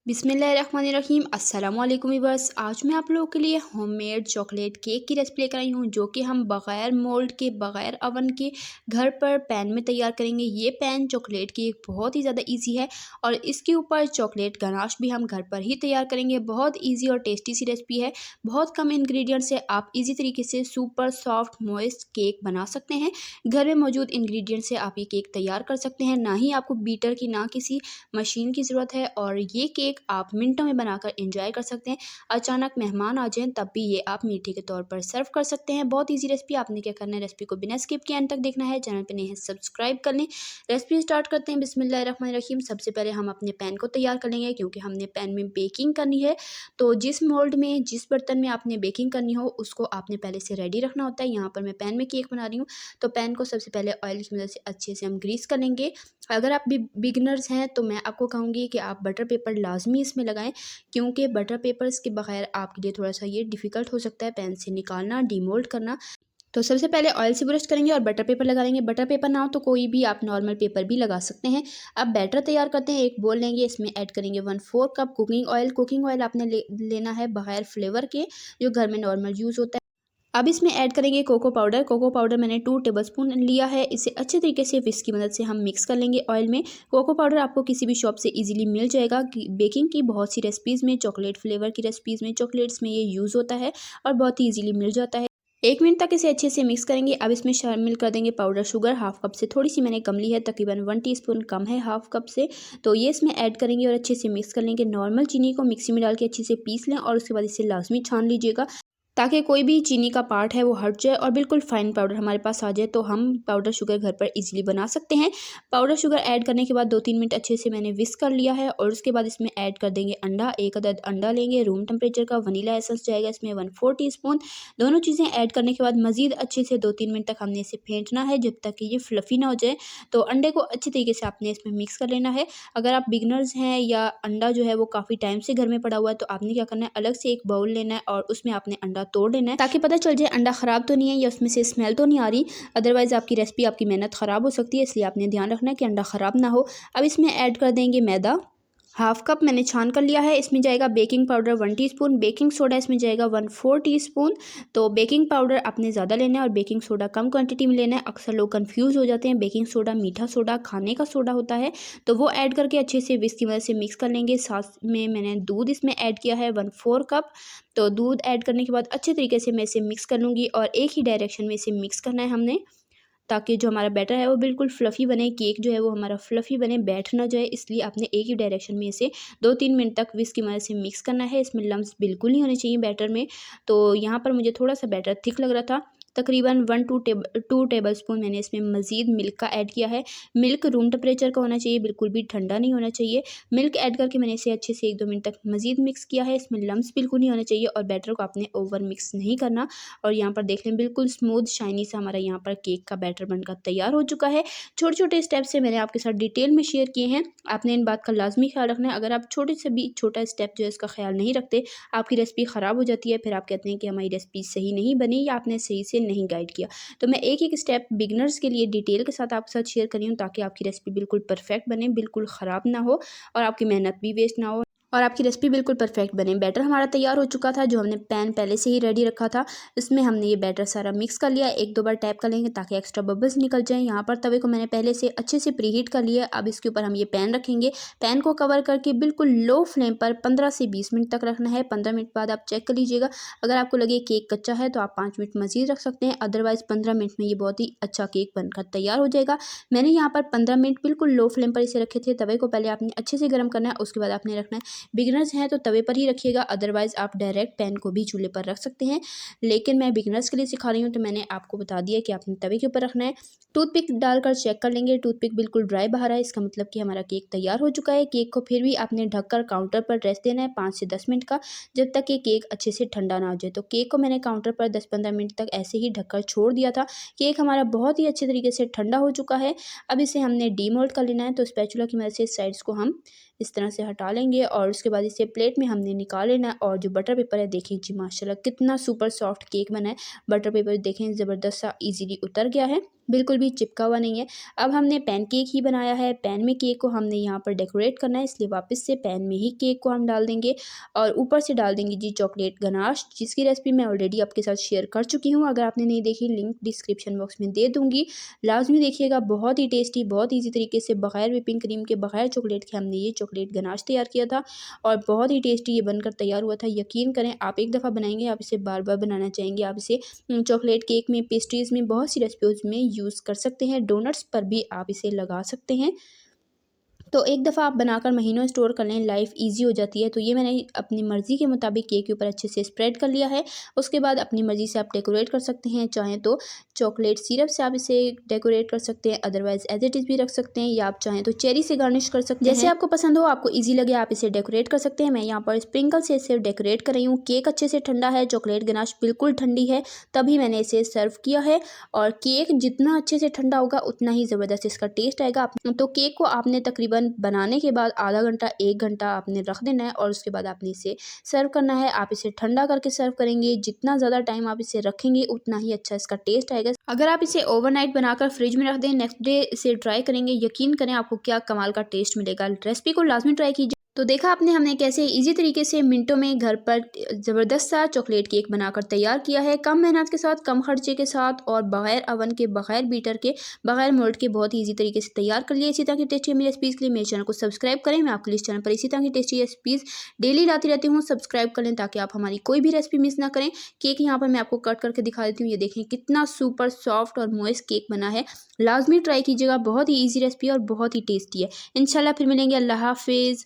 बिस्मिल्लाहिर्रहमानिर्रहीम अस्सलाम वालेकुम वीवर्स। आज मैं आप लोगों के लिए होममेड चॉकलेट केक की रेसिपी लेकर आई हूँ, जो कि हम बग़ैर मोल्ड के बग़ैर अवन के घर पर पैन में तैयार करेंगे। ये पैन चॉकलेट केक बहुत ही ज़्यादा इजी है और इसके ऊपर चॉकलेट गनाश भी हम घर पर ही तैयार करेंगे। बहुत ईजी और टेस्टी सी रेसिपी है। बहुत कम इंग्रेडिएंट से आप ईजी तरीके से सुपर सॉफ्ट मॉइस्ट केक बना सकते हैं। घर में मौजूद इंग्रेडिएंट से आप ये केक तैयार कर सकते हैं। ना ही आपको बीटर की ना किसी मशीन की ज़रूरत है और ये केक आप मिनटों में बनाकर एंजॉय कर सकते हैं। अचानक मेहमान आ जाएं तब भी ये आप मीठे के तौर पर सर्व कर सकते हैं। बहुत इजी रेसिपी। आपने क्या करना है, रेसिपी को बिना स्किप किए एंड तक देखना है। चैनल पे नए हैं सब्सक्राइब कर लें। रेसिपी स्टार्ट करते हैं। बिस्मिल्लाहिर्रहमानिर्रहीम। सबसे पहले हम अपने पैन को तैयार कर लेंगे, क्योंकि हमने पैन में बेकिंग करनी है। तो जिस मोल्ड में जिस बर्तन में आपने बेकिंग करनी हो उसको आपने पहले से रेडी रखना होता है। यहाँ पर मैं पैन में केक बना रही हूँ, तो पैन को सबसे पहले ऑयल की मदद से अच्छे से हम ग्रीस कर लेंगे। अगर आप बिगिनर्स हैं तो मैं आपको कहूँगी कि आप बटर पेपर लाजमी इसमें लगाएं, क्योंकि बटर पेपर्स के बगैर आपके लिए थोड़ा सा ये डिफ़िकल्ट हो सकता है पैन से निकालना, डीमोल्ड करना। तो सबसे पहले ऑयल से ब्रश करेंगे और बटर पेपर लगा लेंगे। बटर पेपर ना हो तो कोई भी आप नॉर्मल पेपर भी लगा सकते हैं। अब बैटर तैयार करते हैं। एक बोल लेंगे, इसमें ऐड करेंगे 1/4 cup cooking oil. Cooking oil आपने लेना है बगैर फ्लेवर के, जो घर में नॉर्मल यूज़ होता है। अब इसमें ऐड करेंगे कोको पाउडर। कोको पाउडर मैंने 2 टेबलस्पून लिया है। इसे अच्छे तरीके से विस्क की मदद से हम मिक्स कर लेंगे ऑयल में। कोको पाउडर आपको किसी भी शॉप से इजीली मिल जाएगा। बेकिंग की बहुत सी रेसिपीज़ में, चॉकलेट फ्लेवर की रेसिपीज़ में, चॉकलेट्स में ये यूज़ होता है और बहुत ही ईजिली मिल जाता है। 1 मिनट तक इसे अच्छे से मिक्स करेंगे। अब इसमें शामिल कर देंगे पाउडर शुगर। हाफ कप से थोड़ी सी मैंने कम ली है, तकरीबन 1 टीस्पून कम है हाफ कप से। तो ये इसमें ऐड करेंगे और अच्छे से मिक्स कर लेंगे। नॉर्मल चीनी को मिक्सी में डाल के अच्छे से पीस लें और उसके बाद इसे लाजमी छान लीजिएगा, ताकि कोई भी चीनी का पार्ट है वो हट जाए और बिल्कुल फाइन पाउडर हमारे पास आ जाए, तो हम पाउडर शुगर घर पर इजीली बना सकते हैं। पाउडर शुगर ऐड करने के बाद 2-3 मिनट अच्छे से मैंने विस्क कर लिया है और उसके बाद इसमें ऐड कर देंगे अंडा। 1 अदद अंडा लेंगे रूम टेम्परेचर का। वनीला एसेंस जाएगा इसमें 1/4 टीस्पून। दोनों चीज़ें ऐड करने के बाद मज़ीद अच्छे से 2-3 मिनट तक हमने इसे फेंटना है, जब तक कि ये फ्लफ़ी ना हो जाए। तो अंडे को अच्छी तरीके से आपने इसमें मिक्स कर लेना है। अगर आप बिगनर्स हैं या अंडा जो है वो काफ़ी टाइम से घर में पड़ा हुआ है, तो आपने क्या करना है, अलग से एक बाउल लेना है और उसमें आपने अंडा तोड़ लेना है, ताकि पता चल जाए अंडा ख़राब तो नहीं है या उसमें से स्मेल तो नहीं आ रही। अदरवाइज़ आपकी रेसिपी, आपकी मेहनत ख़राब हो सकती है, इसलिए आपने ध्यान रखना है कि अंडा ख़राब ना हो। अब इसमें ऐड कर देंगे मैदा। हाफ कप मैंने छान कर लिया है। इसमें जाएगा baking powder 1 teaspoon, baking soda इसमें जाएगा 1/4 टीस्पून। तो बेकिंग पाउडर आपने ज़्यादा लेना है और बेकिंग सोडा कम क्वांटिटी में लेना है। अक्सर लोग कंफ्यूज हो जाते हैं, बेकिंग सोडा मीठा सोडा खाने का सोडा होता है, तो वो ऐड करके अच्छे से विस्क की मदद से मिक्स कर लेंगे। साथ में मैंने दूध इसमें ऐड किया है 1/4 कप। तो दूध ऐड करने के बाद अच्छे तरीके से मैं इसे मिक्स कर लूँगी और एक ही डायरेक्शन में इसे मिक्स करना है हमने, ताकि जो हमारा बैटर है वो बिल्कुल फ्लफ़ी बने, केक जो है वो हमारा फ्लफ़ी बने, बैठ ना जाए। इसलिए आपने एक ही डायरेक्शन में इसे 2-3 मिनट तक विस्क की मदद से मिक्स करना है। इसमें लम्प्स बिल्कुल नहीं होने चाहिए बैटर में। तो यहाँ पर मुझे थोड़ा-सा बैटर थिक लग रहा था। तकरीबन 2 टेबलस्पून मैंने इसमें मज़ीद मिल्क का ऐड किया है। मिल्क रूम टेम्परेचर का होना चाहिए, बिल्कुल भी ठंडा नहीं होना चाहिए। मिल्क ऐड करके मैंने इसे अच्छे से 1-2 मिनट तक मज़ीद मिक्स किया है। इसमें लम्प्स बिल्कुल नहीं होने चाहिए और बैटर को आपने ओवर मिक्स नहीं करना। और यहाँ पर देख लें, बिल्कुल स्मूथ शाइनी सा हमारा यहाँ पर केक का बैटर बनकर तैयार हो चुका है। छोटे-छोटे स्टेप से मैंने आपके साथ डिटेल में शेयर किए हैं। आपने इन बात का लाज़मी ख़्याल रखना है। अगर आप छोटे से भी छोटा स्टेप जो है इसका ख़्याल नहीं रखते, आपकी रेसिपी ख़राब हो जाती है। फिर आप कहते हैं कि हमारी रेसिपी सही नहीं बनी या आपने सही से नहीं गाइड किया। तो मैं एक-एक स्टेप बिगिनर्स के लिए डिटेल के साथ आपके साथ शेयर कर रही हूँ, ताकि आपकी रेसिपी बिल्कुल परफेक्ट बने, बिल्कुल ख़राब ना हो और आपकी मेहनत भी वेस्ट ना हो और आपकी रेसिपी बिल्कुल परफेक्ट बने। बैटर हमारा तैयार हो चुका था, जो हमने पैन पहले से ही रेडी रखा था। इसमें हमने ये बैटर सारा मिक्स कर लिया। 1-2 बार टैप कर लेंगे ताकि एक्स्ट्रा बबल्स निकल जाएँ। यहाँ पर तवे को मैंने पहले से अच्छे से प्रीहीट कर लिया है। अब इसके ऊपर हम ये पैन रखेंगे। पैन को कवर करके बिल्कुल लो फ्लेम पर 15 से 20 मिनट तक रखना है। 15 मिनट बाद आप चेक कर लीजिएगा। अगर आपको लगे केक कच्चा है तो आप 5 मिनट मज़ीद रख सकते हैं। अदरवाइज़ 15 मिनट में ये बहुत ही अच्छा केक बनकर तैयार हो जाएगा। मैंने यहाँ पर 15 मिनट बिल्कुल लो फ्लेम पर इसे रखे थे। तवे को पहले आपने अच्छे से गर्म करना है, उसके बाद आपने रखना है। बिगिनर्स हैं तो तवे पर ही रखिएगा, अदरवाइज़ आप डायरेक्ट पैन को भी चूल्हे पर रख सकते हैं। लेकिन मैं बिगिनर्स के लिए सिखा रही हूँ, तो मैंने आपको बता दिया कि आपने तवे के ऊपर रखना है। टूथपिक डालकर चेक कर लेंगे। टूथपिक बिल्कुल ड्राई बाहर है, इसका मतलब कि हमारा केक तैयार हो चुका है। केक को फिर भी आपने ढककर काउंटर पर रेस्ट देना है 5 से 10 मिनट का, जब तक कि केक अच्छे से ठंडा ना हो जाए। तो केक को मैंने काउंटर पर 10-15 मिनट तक ऐसे ही ढककर छोड़ दिया था। केक हमारा बहुत ही अच्छे तरीके से ठंडा हो चुका है। अब इसे हमने डीमोल्ड कर लेना है। तो स्पैचुला की मदद से साइड्स को हम इस तरह से हटा लेंगे और उसके बाद इसे प्लेट में हमने निकाल लेना है। और जो बटर पेपर है, देखिए जी माशाल्लाह कितना सुपर सॉफ्ट केक बना है। बटर पेपर देखें ज़बरदस्त सा ईज़िली उतर गया है। बिल्कुल भी चिपका हुआ नहीं है। अब हमने पैनकेक ही बनाया है, पैन में केक को हमने यहाँ पर डेकोरेट करना है, इसलिए वापस से पैन में ही केक को हम डाल देंगे और ऊपर से डाल देंगे जी चॉकलेट गनाश, जिसकी रेसिपी मैं ऑलरेडी आपके साथ शेयर कर चुकी हूँ। अगर आपने नहीं देखी, लिंक डिस्क्रिप्शन बॉक्स में दे दूँगी, लाज़मी देखिएगा। बहुत ही टेस्टी, बहुत ईज़ी तरीके से बगैर व्हिपिंग क्रीम के, बगैर चॉकलेट के हमने ये चॉकलेट गनाश तैयार किया था और बहुत ही टेस्टी ये बनकर तैयार हुआ था। यकीन करें, आप एक दफ़ा बनाएँगे, आप इसे बार-बार बनाना चाहेंगे। आप इसे चॉकलेट केक में, पेस्ट्रीज़ में, बहुत सी रेसिपीज़ में यूज़ कर सकते हैं। डोनट्स पर भी आप इसे लगा सकते हैं। तो एक दफ़ा आप बनाकर महीनों स्टोर कर लें, लाइफ ईज़ी हो जाती है। तो ये मैंने अपनी मर्ज़ी के मुताबिक केक के ऊपर अच्छे से स्प्रेड कर लिया है। उसके बाद अपनी मर्ज़ी से आप डेकोरेट कर सकते हैं। चाहें तो चॉकलेट सिरप से आप इसे डेकोरेट कर सकते हैं, अदरवाइज़ एज़ इट इज़ भी रख सकते हैं, या आप चाहें तो चेरी से गार्निश कर सकते हैं। जैसे आपको पसंद हो, आपको ईज़ी लगे, आप इसे डेकोरेट कर सकते हैं। मैं यहाँ पर स्प्रिंकल से इसे डेकोरेट कर रही हूँ। केक अच्छे से ठंडा है, चॉकलेट गनाश बिल्कुल ठंडी है, तभी मैंने इसे सर्व किया है। और केक जितना अच्छे से ठंडा होगा, उतना ही ज़बरदस्त इसका टेस्ट आएगा। तो केक को आपने तकरीबन बनाने के बाद आधा घंटा 1 घंटा आपने रख देना है और उसके बाद आपने इसे सर्व करना है। आप इसे ठंडा करके सर्व करेंगे, जितना ज़्यादा टाइम आप इसे रखेंगे उतना ही अच्छा इसका टेस्ट आएगा। अगर आप इसे ओवरनाइट बनाकर फ्रिज में रख दें, नेक्स्ट डे इसे ट्राई करेंगे, यकीन करें आपको क्या कमाल का टेस्ट मिलेगा। रेसिपी को लाजमी ट्राई कीजिए। तो देखा आपने हमने कैसे इजी तरीके से मिनटों में घर पर ज़बरदस्त सा चॉकलेट केक बनाकर तैयार किया है, कम मेहनत के साथ, कम खर्चे के साथ और बगैर अवन के, बगैर बीटर के, बगैर मोल्ड के बहुत ही इजी तरीके से तैयार कर लिए। इसी तरह की टेस्टी मेरी रेसिपीज़ के लिए मेरे चैनल को सब्सक्राइब करें। मैं आपके लिए इस चैनल पर इसी तरह की टेस्टी रेसिपीज़ डेली लाती रहती हूँ। सब्सक्राइब कर लें ताकि आप हमारी कोई भी रेसिपी मिस ना करें। केक यहाँ पर मैं आपको कट करके दिखा देती हूँ। ये देखें कितना सुपर सॉफ्ट और मॉइस्ट केक बना है। लाजमी ट्राई कीजिएगा, बहुत ही ईजी रेसिपी है और बहुत ही टेस्टी है। इंशाल्लाह फिर मिलेंगे। अल्लाह हाफिज़।